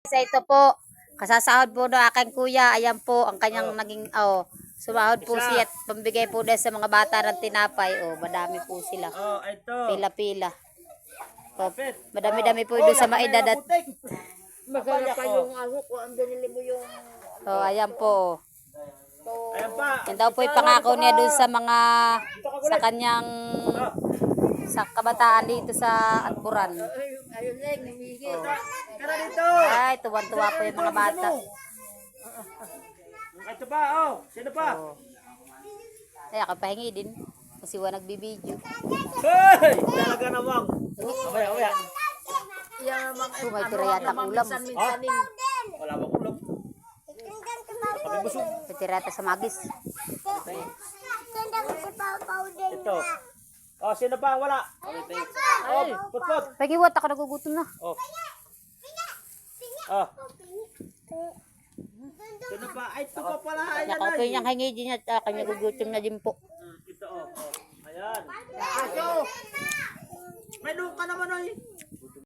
Sa ito po, kasasahod po do aking kuya. Ayan po ang kanyang naging, sumahod po siya at pambigay po dahil sa mga bata ng tinapay. Madami po sila. Ito. Pila-pila. Madami-dami po doon sa maedad at Maganda pa yung ano ko, ang binili mo yung... ayan po. Ayan pa. Yan daw po yung pangako niya doon sa mga sa kanyang sa kabataan dito sa Atpuran. Ayun lang, namigil. Tara dito. Ay, tuwan-tuwa po yung mga bata. Ito pa, Sino pa? Ay, ako pahingi din. Kasi wala nagbibideo. Hey! Talaga namang. Mamaya. Yan naman, May tira yata ulam. minsan-minsanin. Wala bang ulam? Kami busog. May tira yata sa magis. Ito. Sino pa? Wala. Put. Pagiwat ako nagugutom na. Sino pa? Ay, ito pa pala. Ayan Naka po yung hingi din at kanya nagugutom na din po. Ito, Ayan. May doon ka naman,